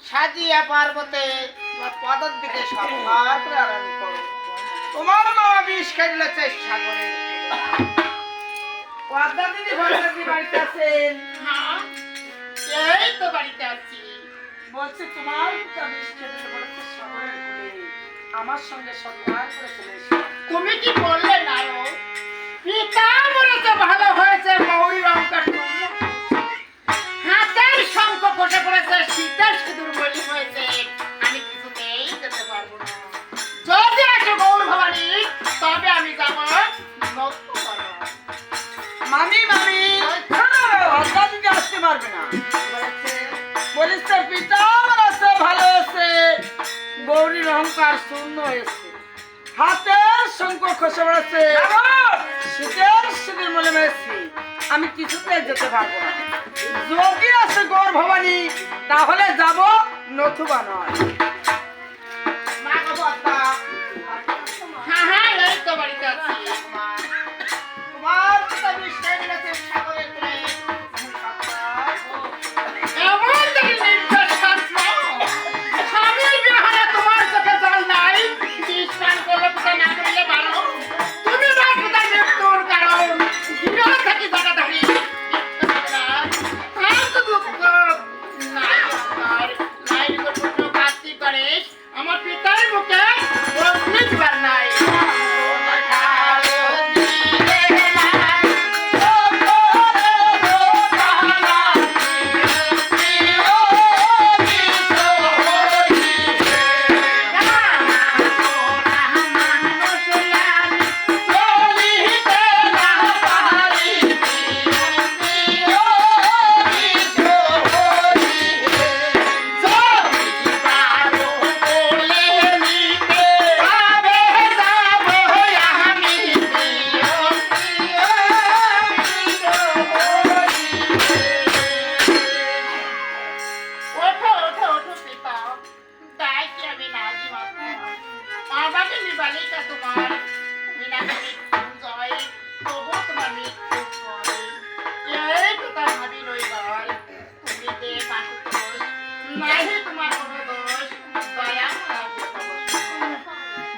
সাজিয়া পার্বতে তোমার পদর দিকে সৎপাত আরাম করো। তোমার মামা বিষ খেলে চেষ্টা করে পদ্মা দিদি ভদ্রাদি বাড়িতে আছেন? হ্যাঁ, এই তো বাড়িতে আছি। বলছি তোমার পিতা বিষ খেলে বলেছে সাগরের কোলে, আমার সঙ্গে সৎপাত করে চলে এসো। তুমি কি বললে নারদ? পিতা মরেছে ভালো হয়েছে, মৌরি লঙ্কার হাতের শঙ্খ খসে পড়েছে, শীতের সিঁদুর বলি হয়েছে, আমি কিছুতেই যেতে পারবো না। যদি আসে গৌর ভবানী তবে আমি যাবো নক্ষত্রবন। মামি মামি ভদ্রা দিদি আসতে পারবে না বলেছে, বলিস তোর পিতা আমার আছে ভালো আছে, গৌরীর অহংকার শূন্য হয়েছে, হাতের শঙ্খ খসে পড়েছে, শীতের সিঁদুর মনে মেরেছি, আমি কিছুতে যেতে পারবো না। যদি আছে গৌর ভবানী তাহলে যাব, নতুবা নয়। মা গো বদ্দা, হ্যাঁ হ্যাঁ, এই তো বাড়িতে আছি। তোমার পিতা বিষ্ণু গেছে সাগরের কোলে, আমি সাঁতার এমন দেখি নির্দোষ শাস্ত্র, স্বামীর বিহারে তোমার চোখে জল নাই, বিষ পান করলে পিতা না করলে ভালো। তুমি না পিতার মৃত্যুর কারণ, বিবাহ থাকি জায়গাধারী। আর তো দুঃখ নাই আমার, নাই কোনো কাজটি করে আমার পিতার মুখে অগ্নি দিবার নাই। ওঠো ওঠো ওঠো পিতা, তাই কি আমি নাজি মাত্র? আমাকে নিবালিকা তোমার, তুমি না জয় তবু তোমার মৃত্যু পরে। এই পিতা ভাবি রইবার, তুমি যে পাশে দোষ, নাহি তোমার কোনো দোষ, দয়া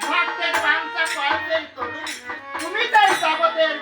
ভক্তের বাঞ্ছা করবেন তরুণ, তুমি তাই জগতের